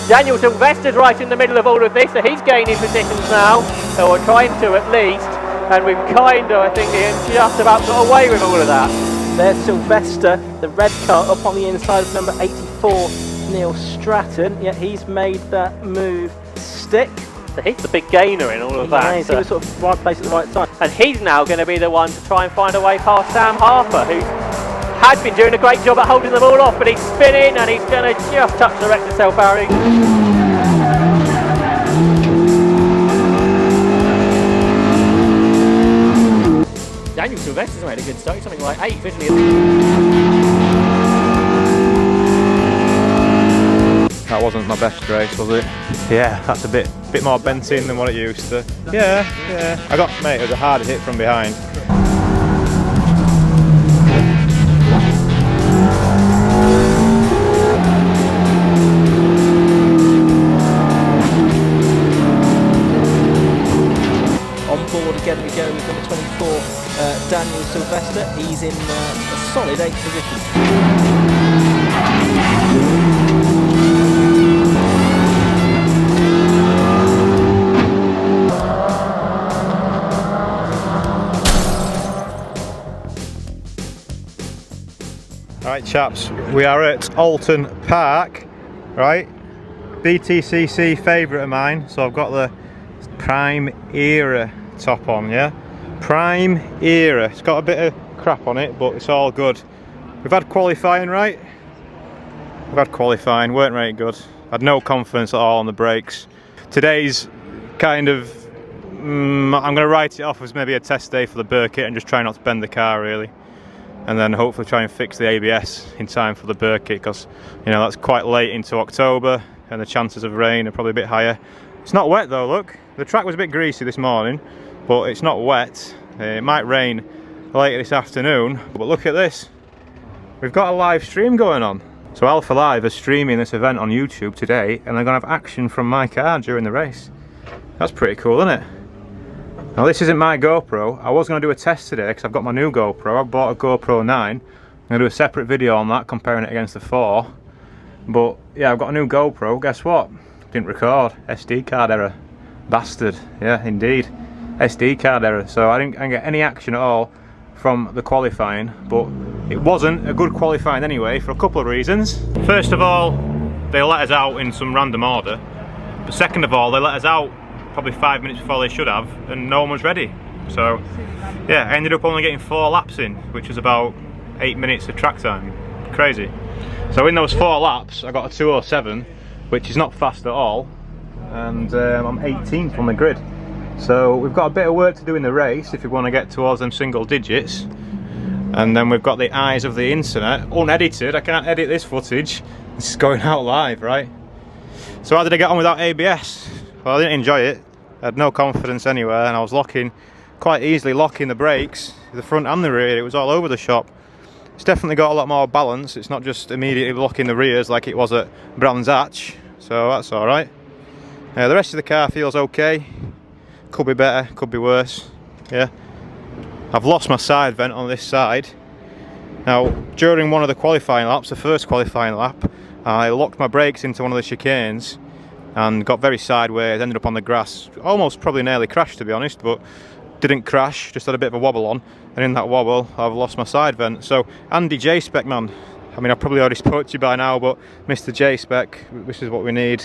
Daniel Sylvester's right in the middle of all of this, so he's gaining positions now, or trying to at least, and we've kind of, I think, just about got away with all of that. There's Sylvester, the red car up on the inside of number 84, Neil Stratton. Yeah, he's made that move stick. So he's the big gainer in all of that. He was sort of right place at the right time. And he's now going to be the one to try and find a way past Sam Harper, who had been doing a great job at holding them all off, but he's spinning and he's going to just touch the wreck to self-barrier. Daniel Sylvester's made a good start, something like 8 visually. That wasn't my best race, was it? Yeah, that's a bit more bent in than what it used to. Yeah. Mate, it was a hard hit from behind. On board again we go with number 24, Daniel Sylvester. He's in a solid 8th position. Right chaps, we are at Oulton Park, right? BTCC favourite of mine, so I've got the Prime Era top on, yeah? Prime Era, it's got a bit of crap on it, but it's all good. We've had qualifying, right? We've had qualifying, weren't very good. Had no confidence at all on the brakes. Today's kind of, I'm going to write it off as maybe a test day for the Burkett and just try not to bend the car really. And then hopefully try and fix the ABS in time for the Burkett, because you know that's quite late into October and the chances of rain are probably a bit higher. It's not wet though, look. The track was a bit greasy this morning, but it's not wet. It might rain later this afternoon, but look at this. We've got a live stream going on. So Alpha Live are streaming this event on YouTube today, and they're going to have action from my car during the race. That's pretty cool, isn't it? Now this isn't my GoPro. I was going to do a test today because I've got my new GoPro. I bought a GoPro 9. I'm going to do a separate video on that, comparing it against the 4. But yeah, I've got a new GoPro. Guess what? Didn't record. SD card error. Bastard. Yeah, indeed. SD card error. So I didn't get any action at all from the qualifying. But it wasn't a good qualifying anyway for a couple of reasons. First of all, they let us out in some random order. But second of all, they let us out probably 5 minutes before they should have, and no one was ready. So yeah, I ended up only getting 4 laps in, which was about 8 minutes of track time. Crazy. So in those 4 laps I got a 2:07, which is not fast at all, and I'm 18th on the grid. So we've got a bit of work to do in the race if we want to get towards them single digits. And then we've got the eyes of the internet, unedited. I can't edit this footage, this is going out live, right? So how did I get on without ABS? Well, I didn't enjoy it. I had no confidence anywhere, and I was quite easily locking the brakes, the front and the rear. It was all over the shop. It's definitely got a lot more balance. It's not just immediately locking the rears like it was at Brands Hatch, so that's all right. The rest of the car feels okay. Could be better, could be worse. Yeah. I've lost my side vent on this side. Now, during one of the qualifying laps, the first qualifying lap, I locked my brakes into one of the chicanes and got very sideways, ended up on the grass, almost probably nearly crashed to be honest, but didn't crash, just had a bit of a wobble on, and in that wobble I've lost my side vent. So Andy J-Spec, man, I mean I probably already spoke to you by now, but Mr. J-Spec, this is what we need.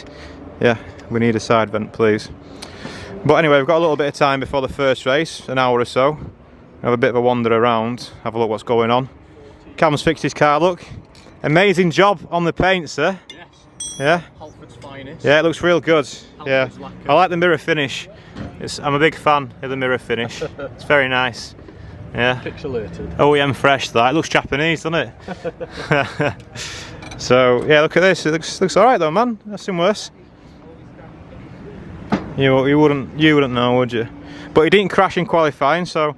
Yeah, we need a side vent please. But anyway, we've got a little bit of time before the first race, an hour or so. Have a bit of a wander around, have a look what's going on. Cam's fixed his car, look. Amazing job on the paint, sir. Yes. Yeah? Halford's finest. Yeah, it looks real good. Yeah, Halford's lacquer. I like the mirror finish. I'm a big fan of the mirror finish. It's very nice. Yeah. Pixelated. OEM fresh, that. It looks Japanese, doesn't it? So yeah, look at this. It looks all right though, man. I've seen worse. You wouldn't know, would you? But he didn't crash in qualifying, so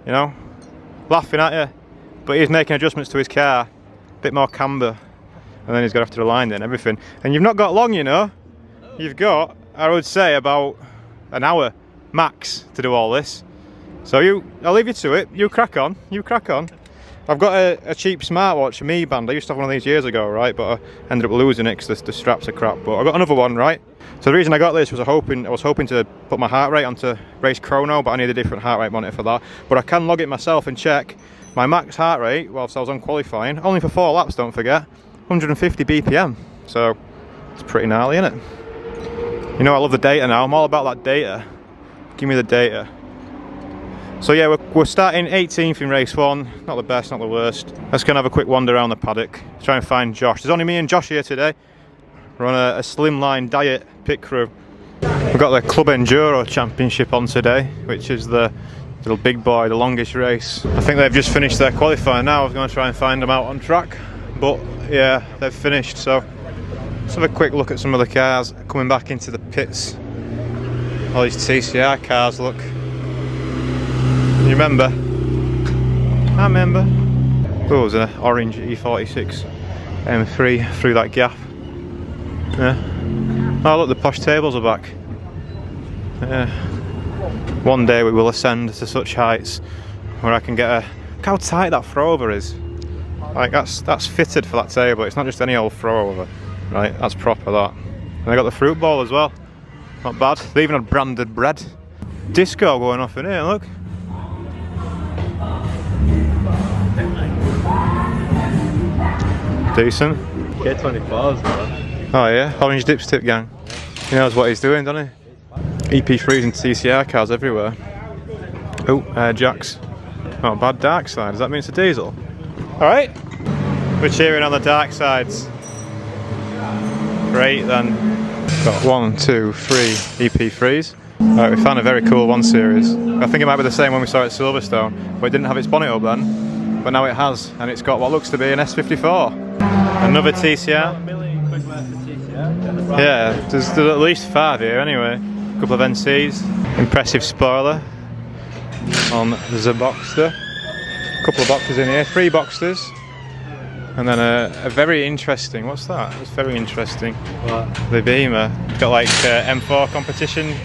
you know, laughing at you. But he's making adjustments to his car, a bit more camber, and then he's got after the line and everything. And you've not got long, you know. You've got, I would say, about an hour max to do all this. So I'll leave you to it. You crack on. You crack on. I've got a cheap smartwatch, a Mi Band. I used to have one of these years ago, right? But I ended up losing it because the straps are crap. But I got another one, right? So the reason I got this was I was hoping to put my heart rate onto Race Chrono, but I need a different heart rate monitor for that. But I can log it myself and check my max heart rate whilst I was on qualifying. Only for 4 laps, don't forget. 150 BPM. So it's pretty gnarly, isn't it? You know, I love the data now. I'm all about that data. Give me the data. So yeah, we're starting 18th in race 1. Not the best, not the worst. Let's go and have a quick wander around the paddock. Try and find Josh. There's only me and Josh here today. We're on a slimline diet pit crew. We've got the Club Enduro Championship on today, which is the little big boy, the longest race. I think they've just finished their qualifying now. I was going to try and find them out on track, but yeah, they've finished. So let's have a quick look at some of the cars coming back into the pits. All these TCR cars, look. You remember? I remember. Oh, there's an orange E46 M3 through that gap. Yeah. Oh look, the posh tables are back. Yeah. One day we will ascend to such heights where I can get a... Look how tight that throwover is. Like that's fitted for that table. It's not just any old throwover, right? That's proper, that. And they got the fruit bowl as well. Not bad. They even had branded bread. Disco going off in here, look. Decent. K24s, man. Oh yeah, orange dipstick gang. He knows what he's doing, doesn't he? EP3s and TCR cars everywhere. Oh, air jacks. Not bad, dark side. Does that mean it's a diesel? Alright. We're cheering on the dark sides. Great then. Got 1, 2, 3 EP3s. Alright, we found a very cool 1 Series. I think it might be the same one we saw at Silverstone, but it didn't have its bonnet up then. But now it has, and it's got what looks to be an S54. Another TCR. Yeah, there's at least 5 here anyway. A couple of NCs. Impressive spoiler on the Boxster. A couple of Boxsters in here, 3 Boxsters. And then a very interesting, what's that? It's very interesting. What? The Beamer. It's got like M4 competition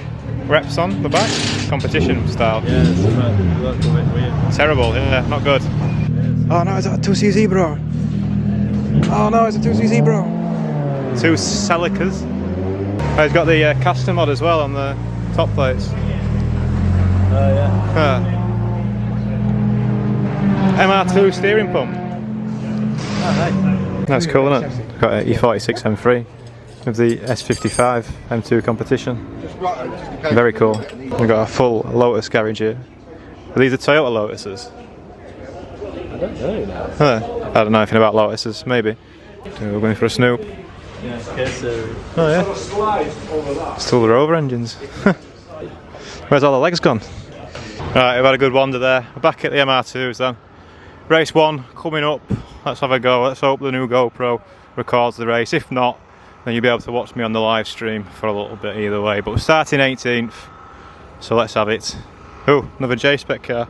reps on the back. Competition style. Yeah, it's a bit weird. Terrible, yeah, not good. Oh no, it's a 2CZ, bro. Oh no, it's a 2CZ, bro. 2 Celicas. Oh, it's got the custom mod as well on the top plates. Oh yeah. MR2 steering pump. Oh, nice. That's cool, isn't it? Got an E46 M3 with the S55 M2 competition. Very cool. We've got a full Lotus garage here. Are these the Toyota Lotuses? I don't know now. I don't know anything about Lotuses, maybe. So we're going for a snoop. Yeah, K-Series. Oh yeah. Still the Rover engines. Where's all the legs gone? Right, we've had a good wander there. We're back at the MR2s then. Race 1 coming up. Let's have a go. Let's hope the new GoPro records the race. If not, then you'll be able to watch me on the live stream for a little bit either way. But we're starting 18th, so let's have it. Oh, another J-Spec car.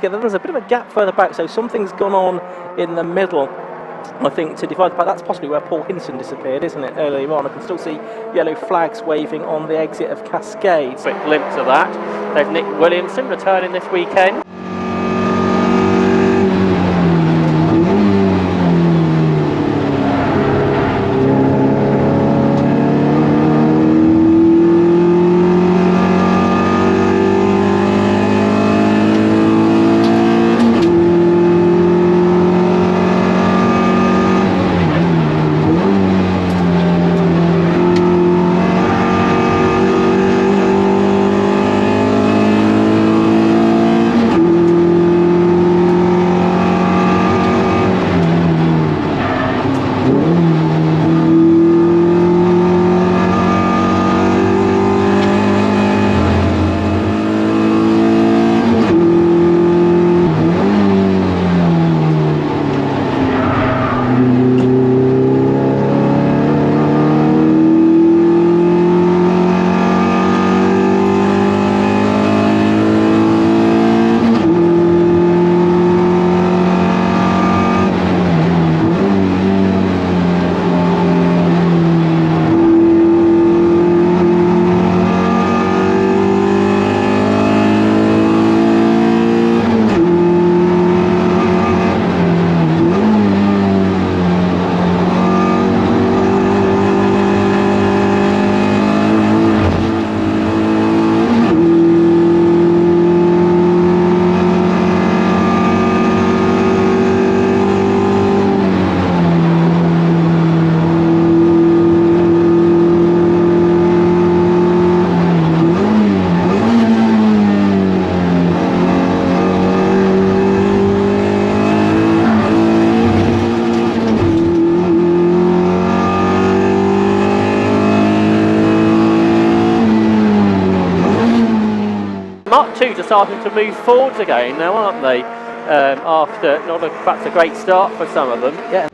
together. There's a bit of a gap further back, so something's gone on in the middle, I think, to divide the pack. That's possibly where Paul Hinson disappeared, isn't it, earlier on? I can still see yellow flags waving on the exit of Cascade. Quick glimpse of that. There's Nick Williamson returning this weekend. Mark 2s are starting to move forwards again now, aren't they? After not a, perhaps a great start for some of them. Yeah.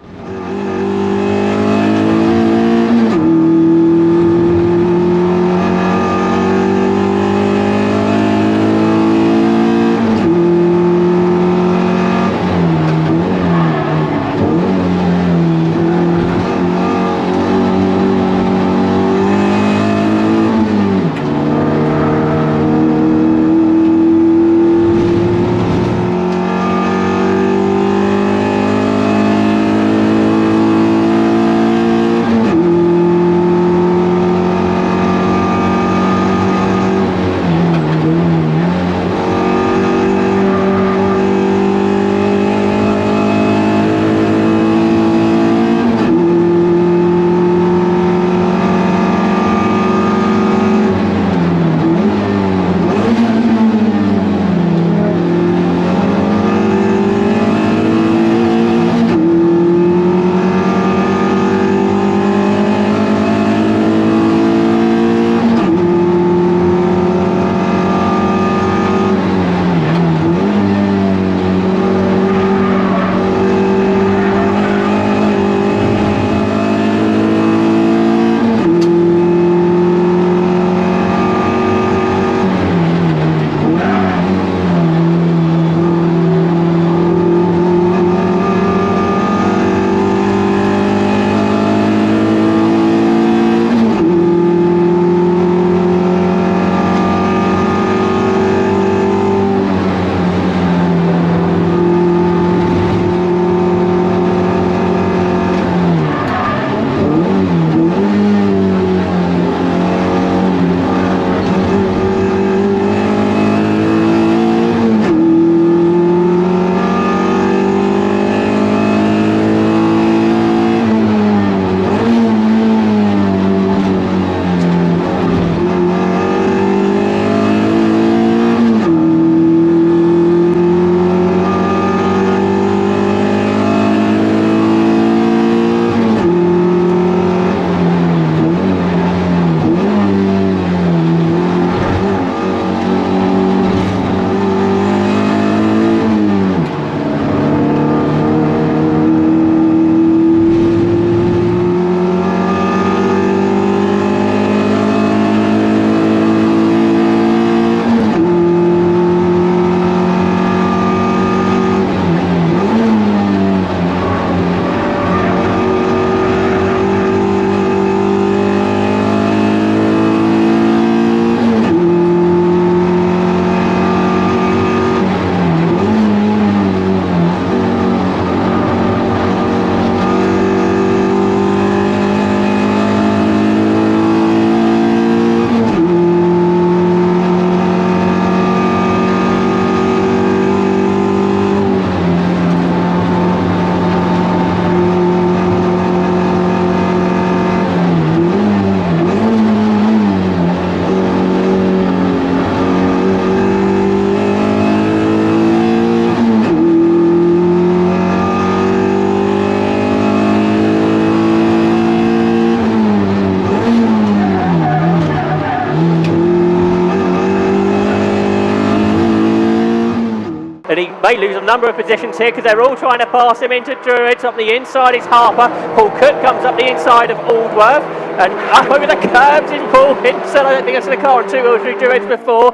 may lose a number of positions here because they're all trying to pass him into Druids. Up the inside is Harper. Paul Cook comes up the inside of Aldworth, and up over the curbs is Paul Hinson. I don't think I've seen a car on two-wheel through Druids before.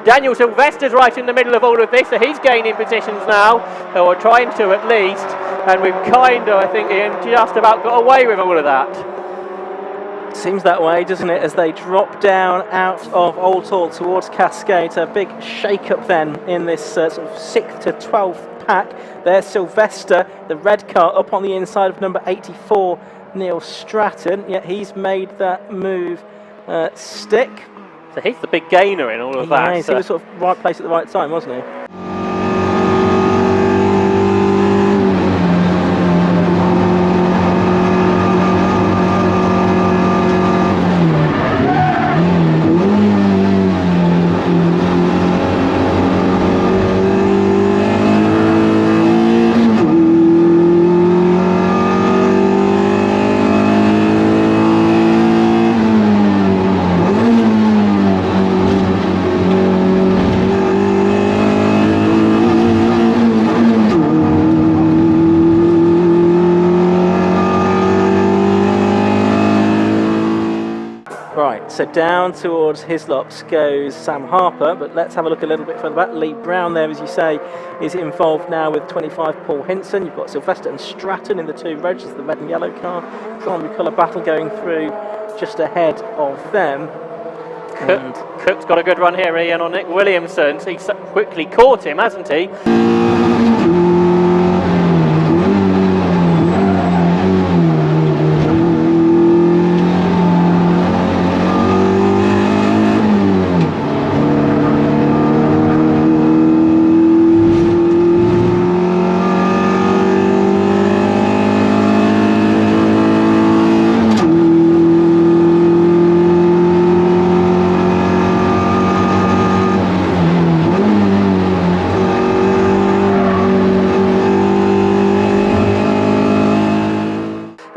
Daniel Sylvester's right in the middle of all of this, so he's gaining positions now, or trying to at least, and we've kind of, I think, Ian, just about got away with all of that. Seems that way, doesn't it, as they drop down out of Oulton towards Cascade. A big shake-up then in this sort of 6th to 12th pack. There's Sylvester, the red car, up on the inside of number 84, Neil Stratton, yet he's made that move stick. So he's the big gainer in all of that. He was sort of right place at the right time, wasn't he? Right, so down towards Hislops goes Sam Harper, but let's have a look a little bit further back. Lee Brown there, as you say, is involved now with 25 Paul Hinson. You've got Sylvester and Stratton in the two reds, the red and yellow car. Primary colour battle going through just ahead of them. Cook's got a good run here, Ian, on Nick Williamson. So he's quickly caught him, hasn't he?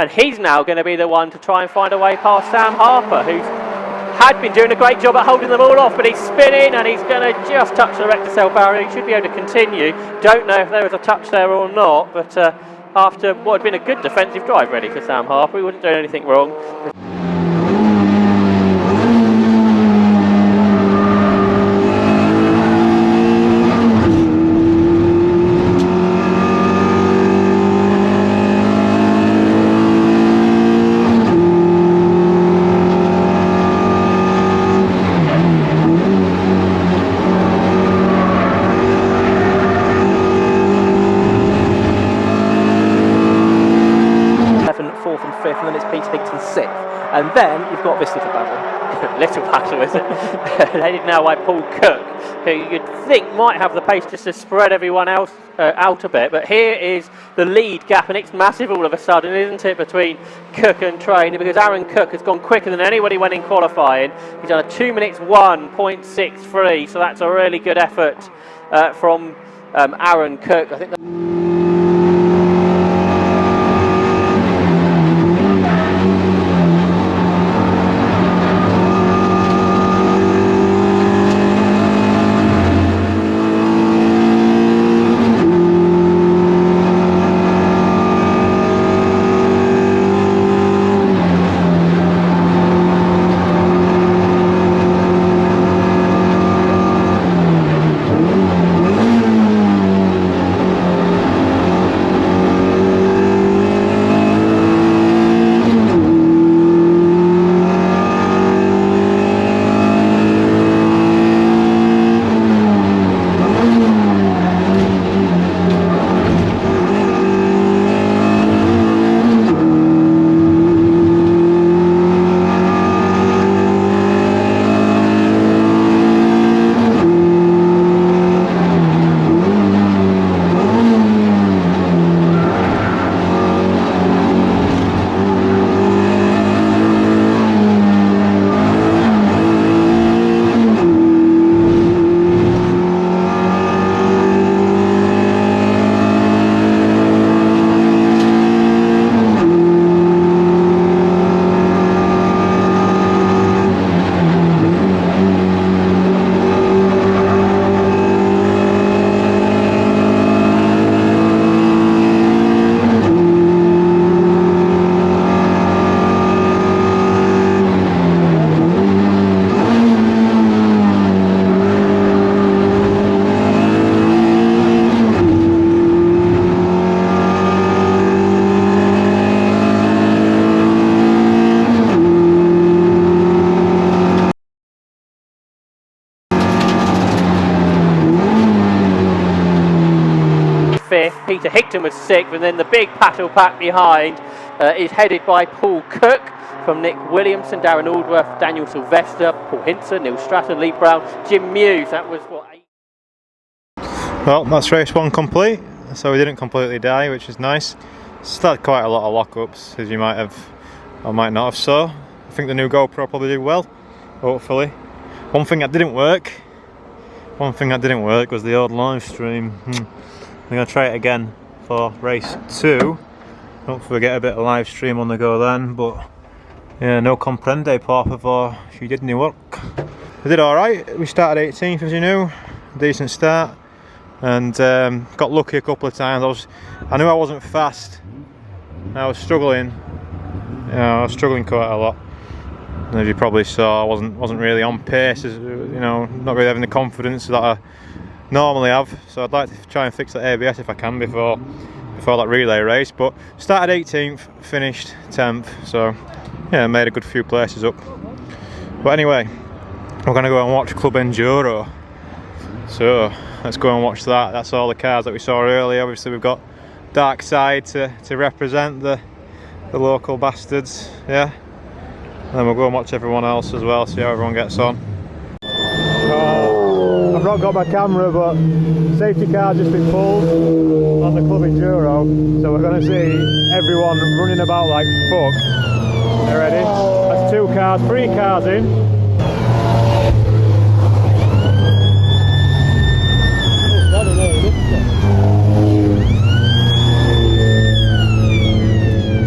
And he's now going to be the one to try and find a way past Sam Harper, who's had been doing a great job at holding them all off, but he's spinning and he's going to just touch the Rector barrier. He should be able to continue. Don't know if there was a touch there or not, but after what had been a good defensive drive ready for Sam Harper, he wasn't doing anything wrong. Fifth, and then it's Pete Higton sixth, and then you've got this little battle. Little battle, is it? Headed now by Paul Cook, who you'd think might have the pace just to spread everyone else out a bit, but here is the lead gap, and it's massive all of a sudden, isn't it, between Cook and Trainer, because Aaron Cook has gone quicker than anybody when in qualifying. He's done a 2 minutes 1.63, so that's a really good effort from Aaron Cook. I think Higton was 6th, and then the big paddle pack behind is headed by Paul Cook, from Nick Williamson, Darren Aldworth, Daniel Sylvester, Paul Hinson, Neil Stratton, Lee Brown, Jim Muse. That was what? 8. Well, that's race 1 complete, so we didn't completely die, which is nice. Still had quite a lot of lockups, as you might have or might not have saw. I think the new GoPro probably did well, hopefully. One thing that didn't work was the old live stream. I'm going to try it again for race 2. Hopefully we get a bit of live stream on the go then, but yeah, no comprende, por favor, if you did any work. We did alright. We started 18th, as you knew. Decent start. And got lucky a couple of times. I knew I wasn't fast. I was struggling. I was struggling quite a lot. And as you probably saw, I wasn't really on pace. As not really having the confidence that I normally have. So I'd like to try and fix that ABS if I can before that relay race. But started 18th, finished 10th. So yeah, made a good few places up. But anyway, we're going to go and watch Club Enduro. So let's go and watch that. That's all the cars that we saw earlier. Obviously we've got Dark Side to represent the local bastards, yeah. And then we'll go and watch everyone else as well, see how everyone gets on. I've not got my camera, but safety car's just been pulled on the Club Enduro, so we're going to see everyone running about like fuck. They're ready? That's 2 cars, 3 cars in.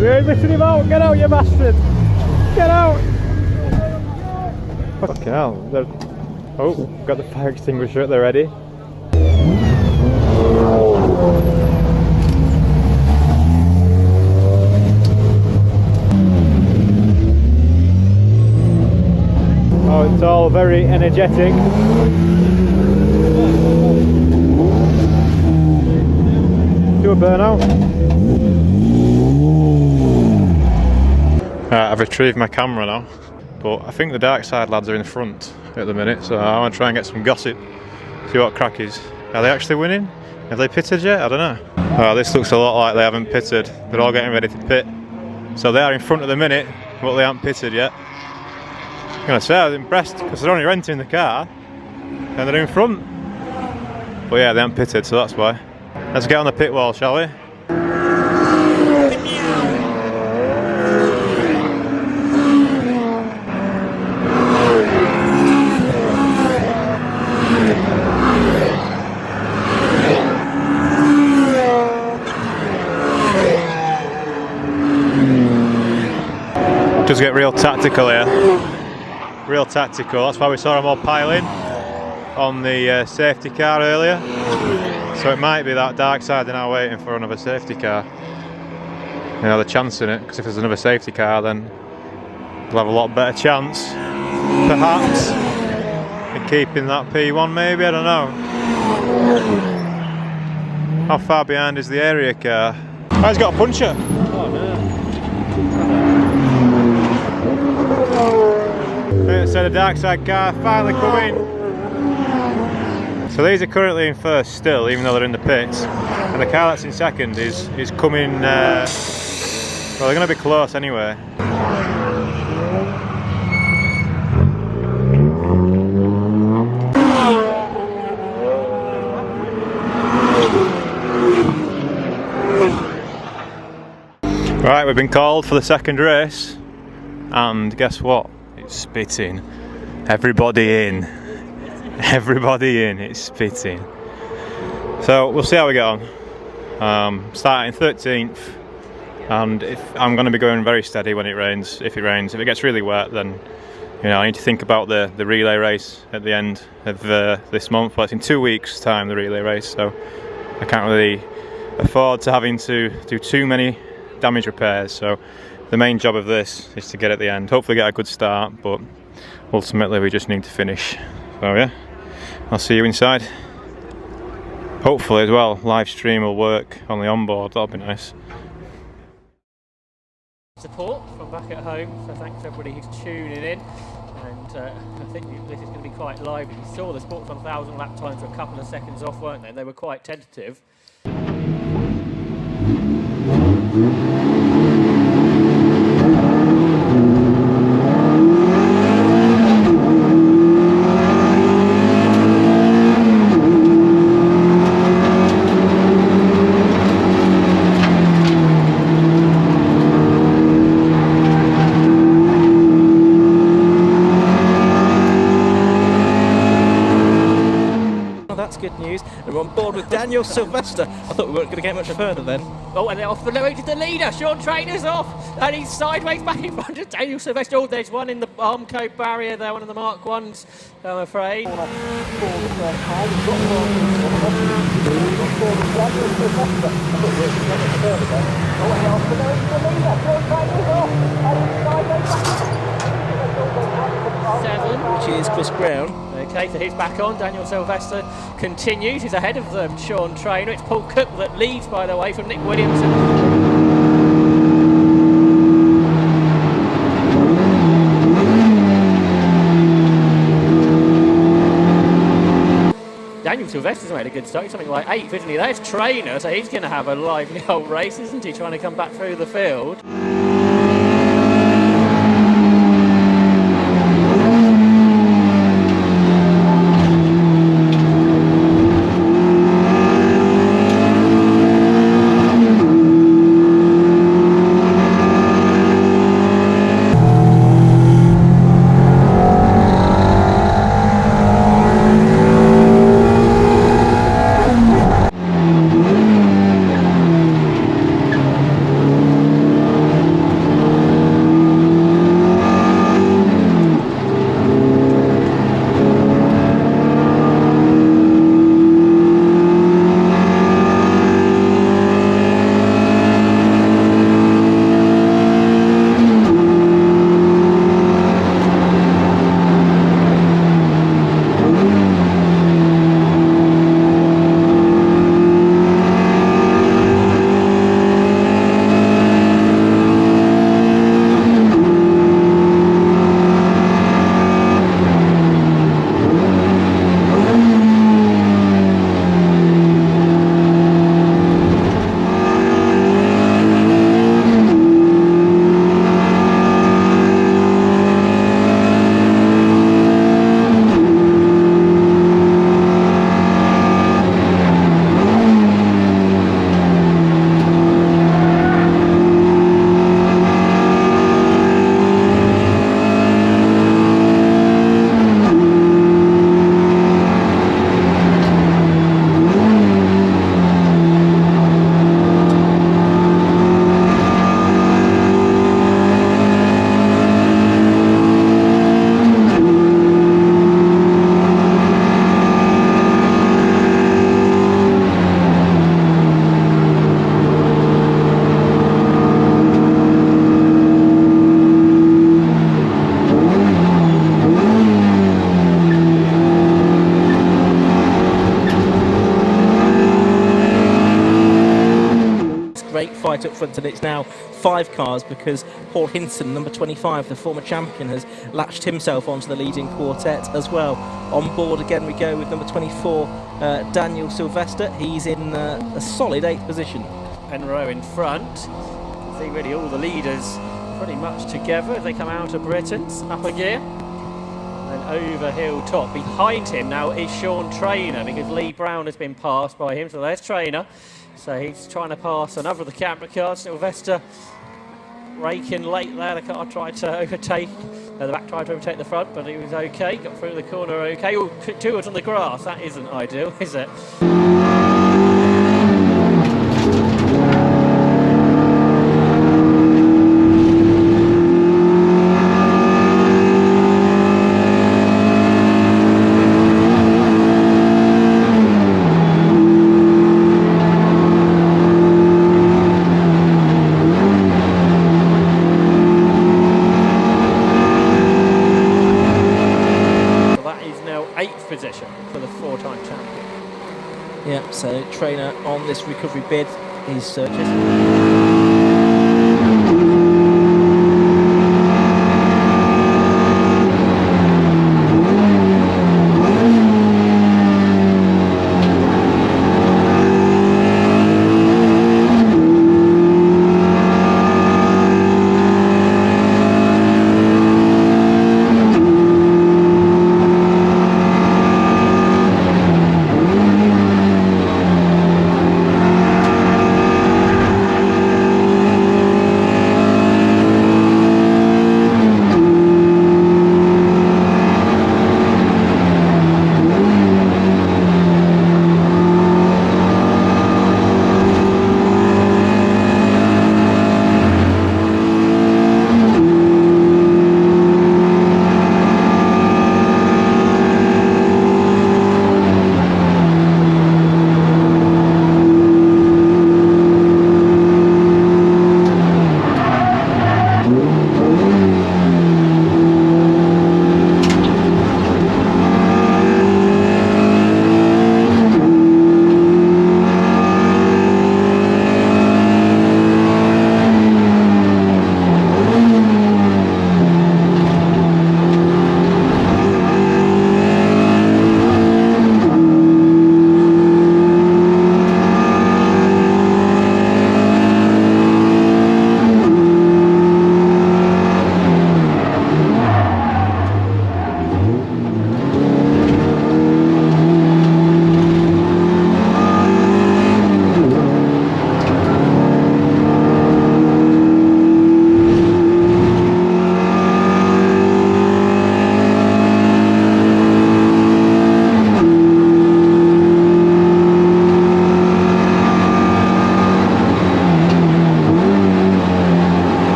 You're missing him out! Get out, you bastard! Get out! Fucking hell. Oh, got the fire extinguisher, they're ready. Oh, it's all very energetic. Do a burnout. I've retrieved my camera now, but I think the Dark Side lads are in front at the minute, so I want to try and get some gossip, see what crack is. Are they actually winning? Have they pitted yet? I don't know. Oh, this looks a lot like they haven't pitted. They're all getting ready to pit. So they are in front at the minute, but they haven't pitted yet. I'm going to say I was impressed because they're only renting the car and they're in front. But yeah, they haven't pitted, so that's why. Let's get on the pit wall, shall we? Just get real tactical here. Real tactical. That's why we saw them all piling on the safety car earlier. So it might be that Dark Side are now waiting for another safety car. You know, they're chancing it, because if there's another safety car then they'll have a lot better chance, perhaps, in keeping that P1 maybe, I don't know. How far behind is the area car? Oh, he's got a puncher! Oh no. So the Dark Side car finally coming. So these are currently in first still, even though they're in the pits. And the car that's in second is coming, well, they're going to be close anyway. Right, we've been called for the second race. And guess what? It's spitting. Everybody in. Everybody in, it's spitting. So we'll see how we get on. Starting 13th, and I'm going to be going very steady when it rains. If it gets really wet, then I need to think about the relay race at the end of this month. Well, it's in 2 weeks' time, the relay race, so I can't really afford to having to do too many damage repairs. So the main job of this is to get at the end, hopefully get a good start, but ultimately we just need to finish. So yeah, I'll see you inside. Hopefully as well, live stream will work on the onboard, that'll be nice. Support from back at home, so thanks to everybody who's tuning in. And I think this is going to be quite lively. You saw the sports on 1,000 lap times were a couple of seconds off, weren't they? They were quite tentative. That's good news. And we're on board with Daniel Sylvester. I thought we weren't going to get much further then. Oh, and they're off the road to the leader. Sean Trainor's off, and he's sideways back in front of Daniel Sylvester. Oh, there's one in the Armco barrier there, one of the Mark 1s, I'm afraid. Which is Chris Brown. Okay, so he's back on. Daniel Sylvester continues. He's ahead of them, Sean Trainor. It's Paul Cook that leads, by the way, from Nick Williamson. Daniel Sylvester's made a good start, something like 8th, isn't he? There's Trainor, so he's going to have a lively old race, isn't he, trying to come back through the field. Fight up front, and it's now 5 cars because Paul Hinson, number 25, the former champion, has latched himself onto the leading quartet as well. On board again we go with number 24, Daniel Sylvester. He's in a solid 8th position. Enro in front. See really all the leaders pretty much together as they come out of Britain's upper gear. And over hill top. Behind him now is Sean Trainor, because Lee Brown has been passed by him. So there's Trainor. So he's trying to pass another of the camera cars. Sylvester raking late there. The car tried to overtake, the back tried to overtake the front, but he was okay. Got through the corner okay. Oh, 2 was on the grass. That isn't ideal, is it? Position for the 4-time champion. Yeah, so Trainor on this recovery bid is just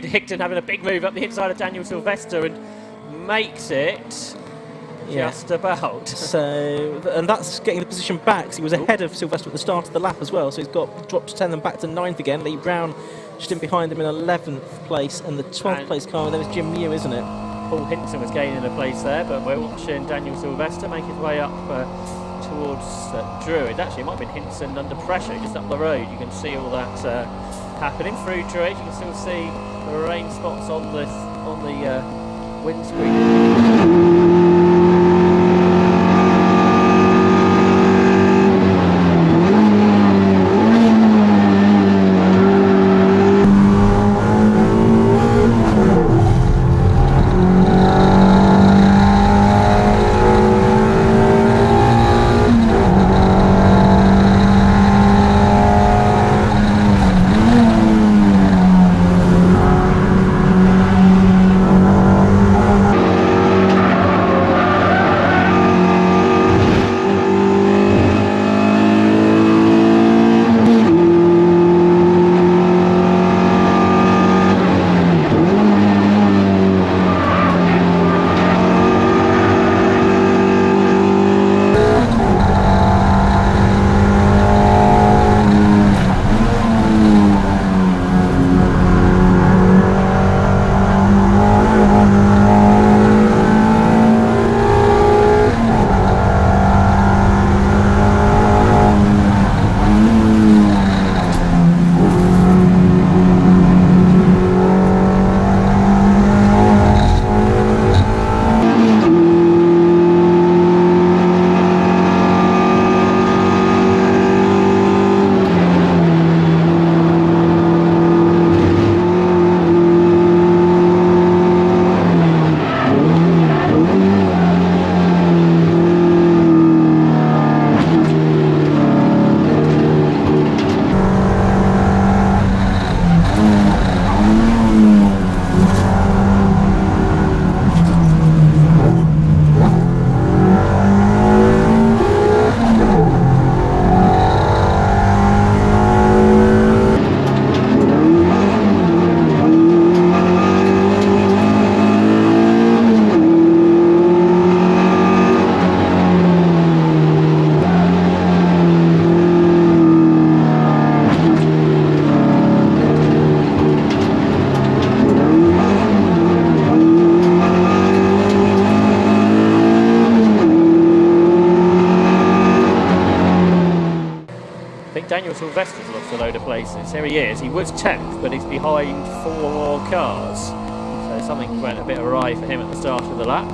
Higton having a big move up the inside of Daniel Sylvester and makes it just about. So, and that's getting the position back. So he was ahead of Sylvester at the start of the lap as well. So he's got dropped to 10th and back to 9th again. Lee Brown just in behind him in 11th place, and the 12th place car there was Jim Mew, isn't it? Paul Hinton was gaining a place there, but we're watching Daniel Sylvester make his way up towards Druid. Actually, it might have been Hinton under pressure just up the road. You can see all that happening through Druid. You can still see the rain spots on the windscreen. Daniel Sylvester's lost a load of places. Here he is. He was 10th, but he's behind 4 more cars. So something went a bit awry for him at the start of the lap.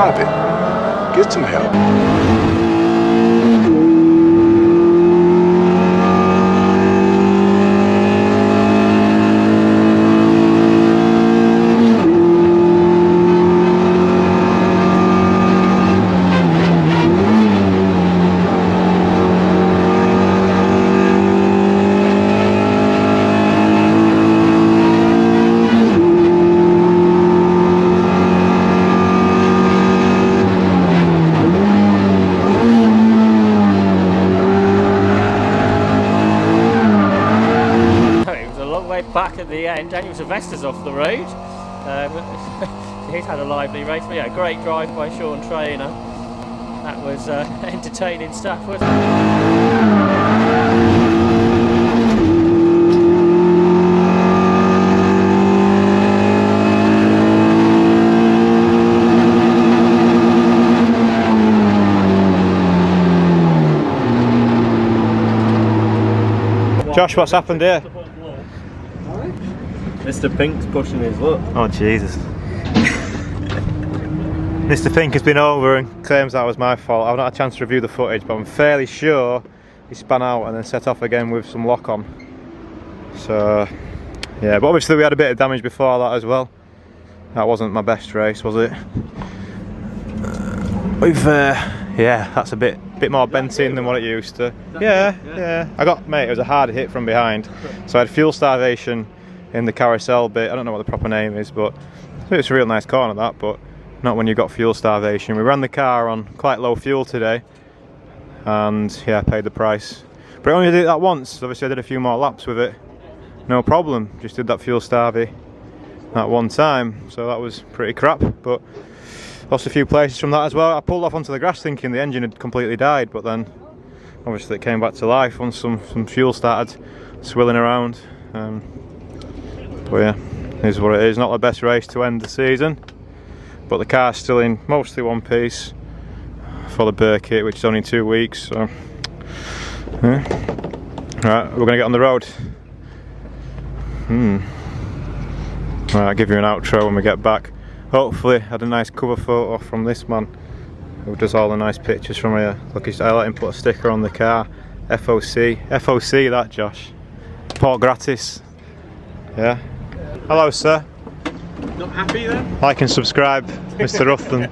out of it. Get some help. Back at the end, Daniel Sylvester's off the road. He's had a lively race, but yeah, great drive by Sean Trainer. That was entertaining stuff, wasn't it? Josh, what's happened here? Mr. Pink's pushing his luck. Oh Jesus. Mr. Pink has been over and claims that was my fault. I've not had a chance to review the footage, but I'm fairly sure he span out and then set off again with some lock on. So yeah, but obviously we had a bit of damage before that as well. That wasn't my best race, was it? Yeah, that's a bit more bent in than what it used to. Yeah. Mate, it was a hard hit from behind. So I had fuel starvation in the carousel bit. I don't know what the proper name is, but it's a real nice corner that, but not when you've got fuel starvation. We ran the car on quite low fuel today and yeah, paid the price. But I only did that once. Obviously I did a few more laps with it. No problem, just did that fuel starvey that one time, so that was pretty crap, but lost a few places from that as well. I pulled off onto the grass thinking the engine had completely died, but then obviously it came back to life once some fuel started swilling around. But yeah, is what it is. Not the best race to end the season, but the car's still in mostly one piece for the Burr kit, which is only 2 weeks. So yeah. Right, we're gonna get on the road. Right, I'll give you an outro when we get back. Hopefully, I had a nice cover photo from this man who does all the nice pictures from here. Look, I let him put a sticker on the car. FOC that, Josh. Port gratis. Yeah. Hello, sir. Not happy then? Like and subscribe, Mr. Oulton.